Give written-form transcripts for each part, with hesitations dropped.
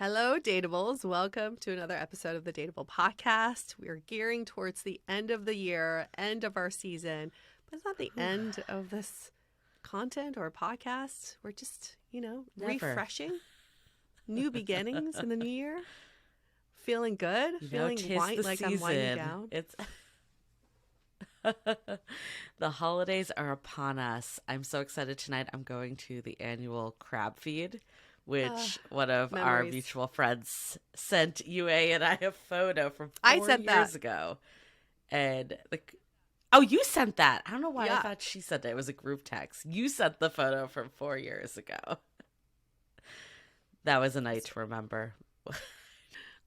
Hello, Dateables. Welcome to another episode of the Dateable podcast. We're gearing towards the end of the year, end of our season, but it's not the end of this content or podcast. We're just, refreshing, new beginnings in the new year, feeling good, feeling white like I'm winding down. It's the holidays are upon us. I'm so excited tonight. I'm going to the annual crab feed, which one of our mutual friends sent Yue and I a photo from 4 years ago. And you sent that. I don't know why I thought she sent it. It was a group text. You sent the photo from 4 years ago. That was a night to remember.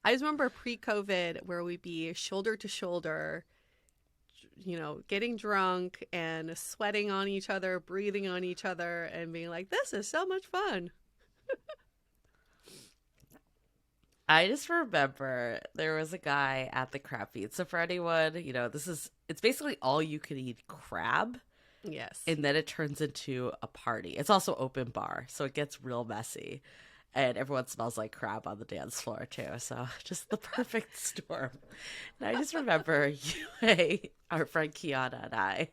I just remember pre-COVID where we'd be shoulder to shoulder, getting drunk and sweating on each other, breathing on each other, and being like, this is so much fun. I just remember there was a guy at the crab feed. So for anyone, it's basically all you can eat crab. Yes. And then it turns into a party. It's also open bar, so it gets real messy. And everyone smells like crab on the dance floor too. So just the perfect storm. And I just remember you, our friend Kiana, and I,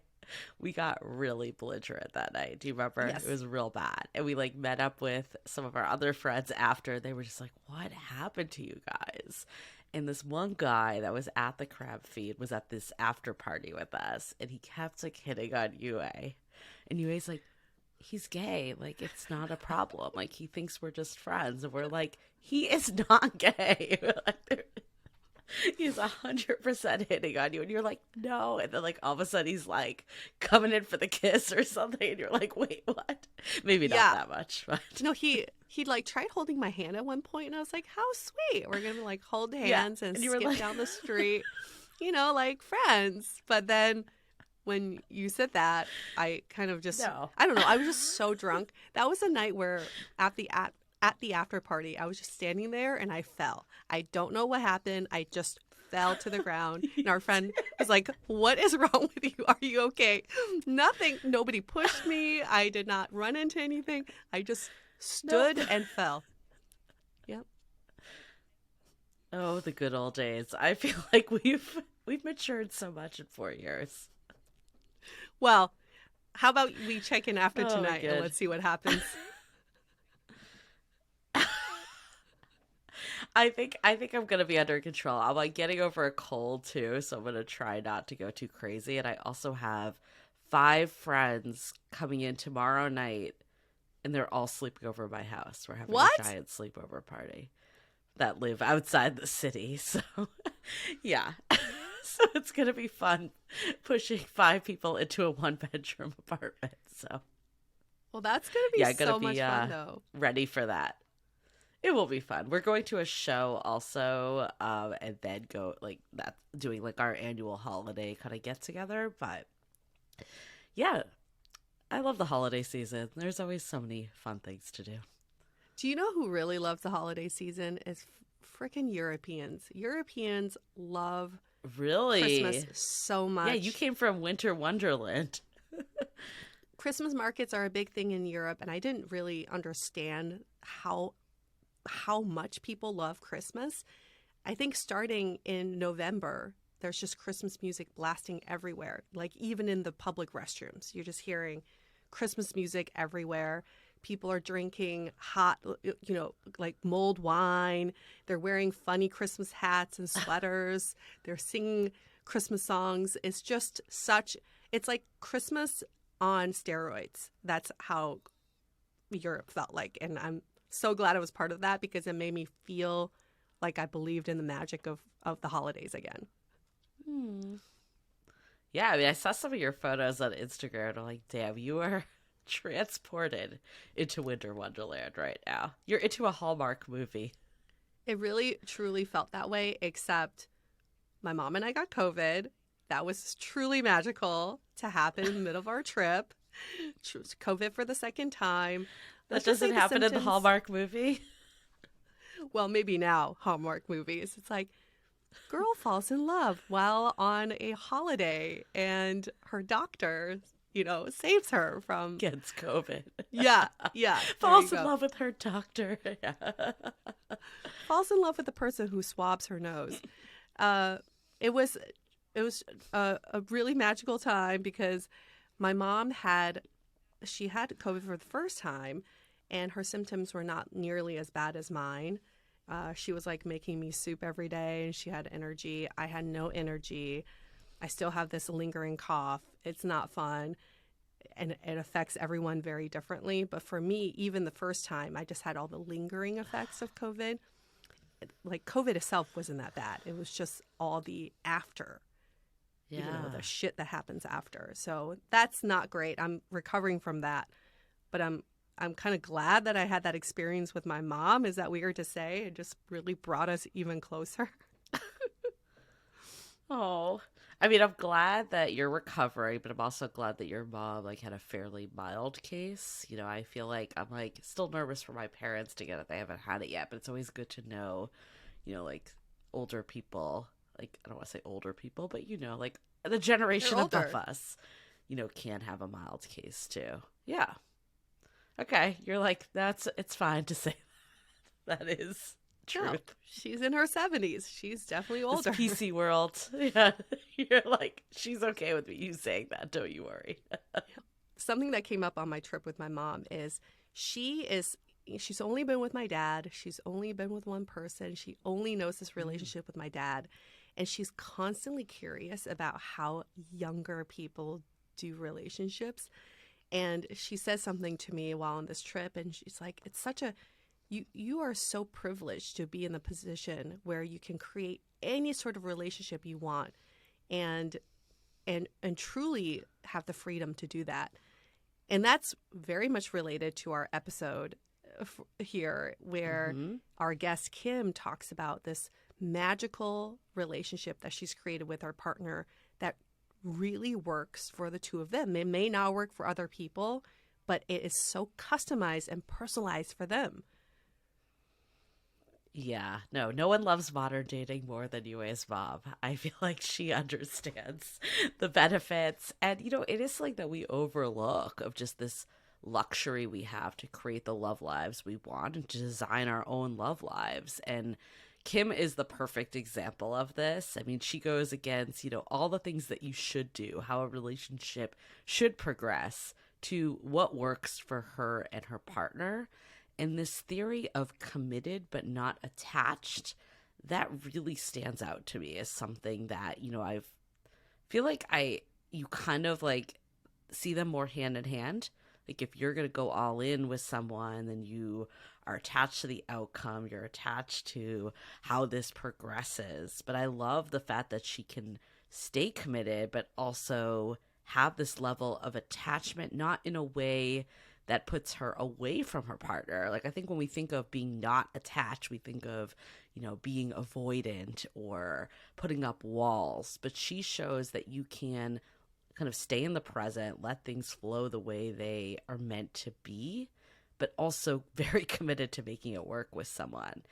we got really belligerent that night. Do you remember? Yes. It was real bad. And we met up with some of our other friends after. They were just like, what happened to you guys? And this one guy that was at the crab feed was at this after party with us. And he kept hitting on Yue. And Yue's like, he's gay. It's not a problem. He thinks we're just friends. And we're like, he is not gay. He's 100% hitting on you, and you're like, no. And then all of a sudden he's coming in for the kiss or something, and you're like, wait, what? Maybe not that much, but no, he tried holding my hand at one point, and I was like, how sweet. We're gonna hold hands and skip down the street, like friends. But then when you said that, I kind of just I don't know, I was just so drunk. That was a night where at the after party, I was just standing there and I fell. I don't know what happened. I just fell to the ground. And our friend was like, what is wrong with you? Are you okay? Nothing. Nobody pushed me. I did not run into anything. I just stood and fell. Yep. Oh, the good old days. I feel like we've matured so much in 4 years. Well, how about we check in after tonight and let's see what happens. I think I'm gonna be under control. I'm getting over a cold too, so I'm gonna try not to go too crazy. And I also have 5 friends coming in tomorrow night, and they're all sleeping over at my house. We're having a giant sleepover party that live outside the city. So yeah. So it's gonna be fun pushing 5 people into a 1-bedroom apartment. So well, that's gonna be so much fun though. Ready for that. It will be fun. We're going to a show also, and then go that, doing our annual holiday kind of get together. But yeah, I love the holiday season. There's always so many fun things to do. Do you know who really loves the holiday season? Is freaking Europeans. Europeans love Christmas so much. Yeah, you came from Winter Wonderland. Christmas markets are a big thing in Europe, and I didn't really understand how much people love Christmas. I think starting in November, there's just Christmas music blasting everywhere. Even in the public restrooms, you're just hearing Christmas music everywhere. People are drinking hot, mulled wine. They're wearing funny Christmas hats and sweaters. They're singing Christmas songs. It's just it's like Christmas on steroids. That's how Europe felt like. And I'm so glad I was part of that because it made me feel like I believed in the magic of the holidays again. Yeah, I saw some of your photos on Instagram and I'm like, damn, you are transported into Winter Wonderland right now. You're into a Hallmark movie. It really, truly felt that way, except my mom and I got COVID. That was truly magical to happen in the middle of our trip. COVID for the second time. That doesn't happen in the Hallmark movie? Well, maybe now, Hallmark movies. It's girl falls in love while on a holiday, and her doctor, saves her from... Gets COVID. Yeah. Falls in love with her doctor. Yeah. falls in love with the person who swabs her nose. It was a really magical time because my mom had COVID for the first time, and her symptoms were not nearly as bad as mine. She was like making me soup every day, and she had energy. I had no energy. I still have this lingering cough. It's not fun, and it affects everyone very differently. But for me, even the first time, I just had all the lingering effects of COVID. Like COVID itself wasn't that bad. It was just all the after, the shit that happens after. So that's not great. I'm recovering from that, but I'm kind of glad that I had that experience with my mom. Is that weird to say? It just really brought us even closer. Oh, I mean, I'm glad that you're recovering, but I'm also glad that your mom like had a fairly mild case. I feel like I'm like still nervous for my parents to get it. They haven't had it yet, but it's always good to know, like older people, like I don't want to say older people, but like the generation above us, can have a mild case too. Yeah. Okay. You're like, it's fine to say that is truth. No, she's in her 70s. She's definitely older. This PC world. Yeah. You're like, she's okay with you saying that. Don't you worry. Something that came up on my trip with my mom is she's only been with my dad. She's only been with one person. She only knows this relationship with my dad. And she's constantly curious about how younger people do relationships. And she says something to me while on this trip, and she's like, it's such a you are so privileged to be in the position where you can create any sort of relationship you want and truly have the freedom to do that. And that's very much related to our episode here, where our guest Kim talks about this magical relationship that she's created with her partner that really works for the two of them. It may not work for other people, but it is so customized and personalized for them. Yeah, no one loves modern dating more than Yue's mom. I feel like she understands the benefits. And, it is like that we overlook of just this luxury we have to create the love lives we want and to design our own love lives. And Kim is the perfect example of this. I mean, she goes against, all the things that you should do, how a relationship should progress to what works for her and her partner. And this theory of committed but not attached, that really stands out to me as something that, I feel like you kind of like see them more hand in hand. Like if you're going to go all in with someone, then you are attached to the outcome. You're attached to how this progresses. But I love the fact that she can stay committed, but also have this level of attachment, not in a way that puts her away from her partner. Like I think when we think of being not attached, we think of, being avoidant or putting up walls. But she shows that you can kind of stay in the present, let things flow the way they are meant to be, but also very committed to making it work with someone.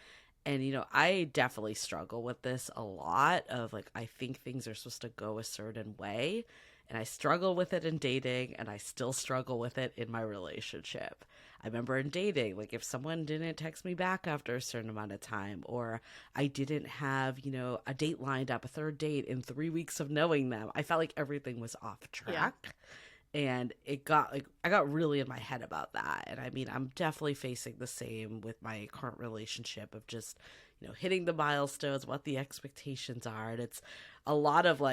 And, I definitely struggle with this a lot of like, I think things are supposed to go a certain way. And I struggle with it in dating, and I still struggle with it in my relationship. I remember in dating, like if someone didn't text me back after a certain amount of time, or I didn't have, a date lined up, a third date in 3 weeks of knowing them, I felt like everything was off track. Yeah. And I got really in my head about that. And I mean, I'm definitely facing the same with my current relationship of just, hitting the milestones, what the expectations are. And it's a lot of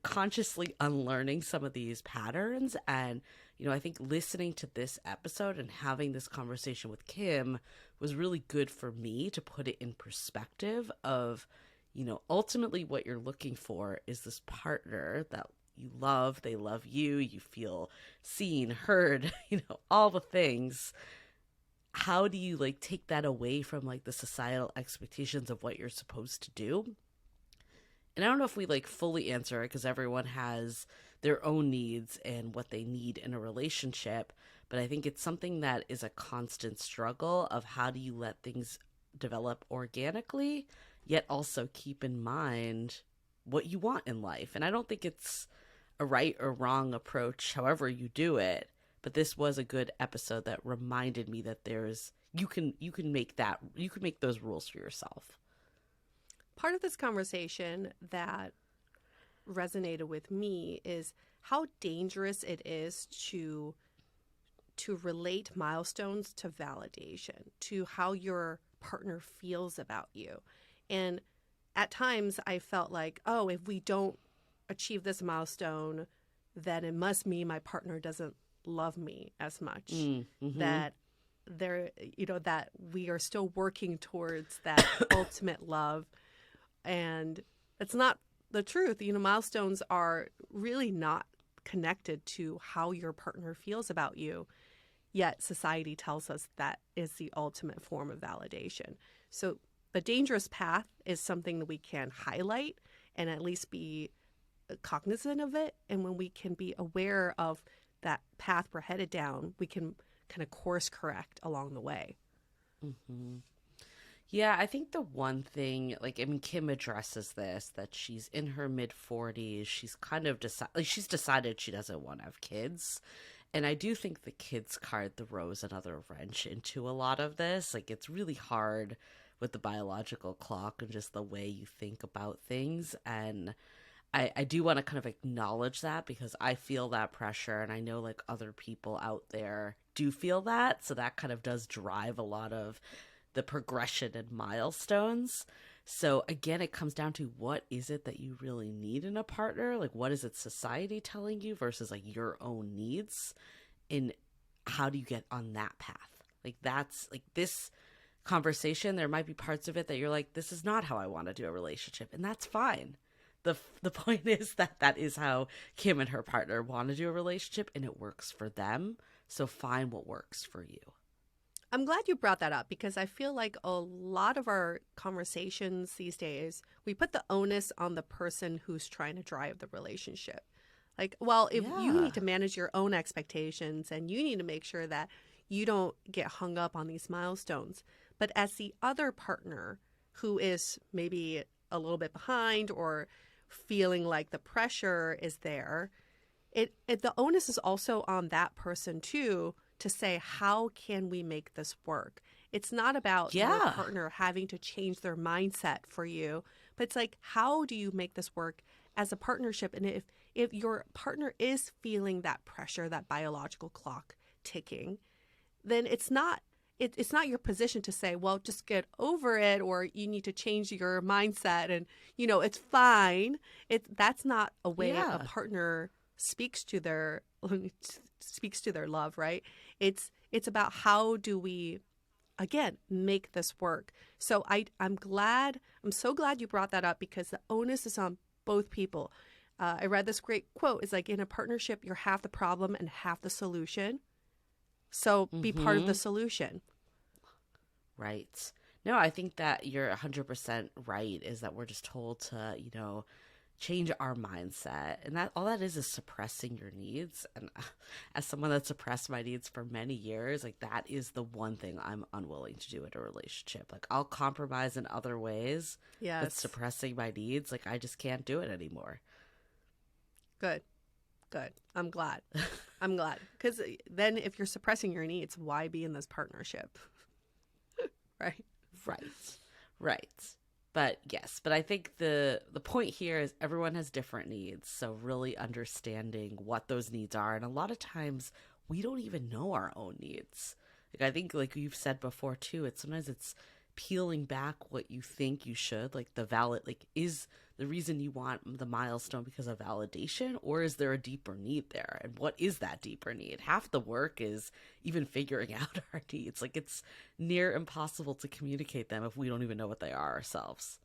consciously unlearning some of these patterns. And, I think listening to this episode and having this conversation with Kim was really good for me to put it in perspective of, ultimately what you're looking for is this partner that you love, they love you, you feel seen, heard, all the things. How do you take that away from the societal expectations of what you're supposed to do? And I don't know if we fully answer it because everyone has their own needs and what they need in a relationship. But I think it's something that is a constant struggle of how do you let things develop organically, yet also keep in mind what you want in life. And I don't think it's a right or wrong approach, however you do it. But this was a good episode that reminded me that there's you can make those rules for yourself. Part of this conversation that resonated with me is how dangerous it is to relate milestones to validation, to how your partner feels about you. And at times I felt like, oh, if we don't achieve this milestone, then it must mean my partner doesn't love me as much. That that we are still working towards that ultimate love. And it's not the truth. Milestones are really not connected to how your partner feels about you. Yet society tells us that is the ultimate form of validation. So the dangerous path is something that we can highlight and at least be cognizant of it. And when we can be aware of that path we're headed down, we can kind of course correct along the way. Yeah, I think the one thing, Kim addresses this, that she's in her mid-40s. She's kind of she's decided she doesn't want to have kids. And I do think the kids card throws another wrench into a lot of this. It's really hard with the biological clock and just the way you think about things. And I do want to kind of acknowledge that, because I feel that pressure, and I know other people out there do feel that. So that kind of does drive a lot of the progression and milestones. So again, it comes down to, what is it that you really need in a partner? What is it society telling you versus your own needs? And how do you get on that path? That's this conversation. There might be parts of it that you're like, this is not how I want to do a relationship. And that's fine. The point is that is how Kim and her partner want to do a relationship, and it works for them. So find what works for you. I'm glad you brought that up, because I feel like a lot of our conversations these days, we put the onus on the person who's trying to drive the relationship. If you need to manage your own expectations, and you need to make sure that you don't get hung up on these milestones. But as the other partner who is maybe a little bit behind or feeling like the pressure is there, the onus is also on that person too, to say, how can we make this work? It's not about your partner having to change their mindset for you, but it's how do you make this work as a partnership? And if your partner is feeling that pressure, that biological clock ticking, then it's not your position to say, well, just get over it, or you need to change your mindset and, it's fine. That's not a way a partner speaks to their love, right? It's about, how do we, again, make this work? So I'm so glad you brought that up, because the onus is on both people. I read this great quote. It's in a partnership, you're half the problem and half the solution. So be part of the solution. Right. No, I think that you're 100% right, is that we're just told to, change our mindset. And that all that is suppressing your needs. And as someone that suppressed my needs for many years, that is the one thing I'm unwilling to do in a relationship. I'll compromise in other ways, but suppressing my needs, I just can't do it anymore. Good. I'm glad. Because then if you're suppressing your needs, why be in this partnership? Right. But I think the point here is everyone has different needs. So really understanding what those needs are. And a lot of times we don't even know our own needs. I think you've said before too, sometimes it's peeling back what you think you should, is the reason you want the milestone because of validation, or is there a deeper need there? And what is that deeper need? Half the work is even figuring out our needs. It's near impossible to communicate them if we don't even know what they are ourselves.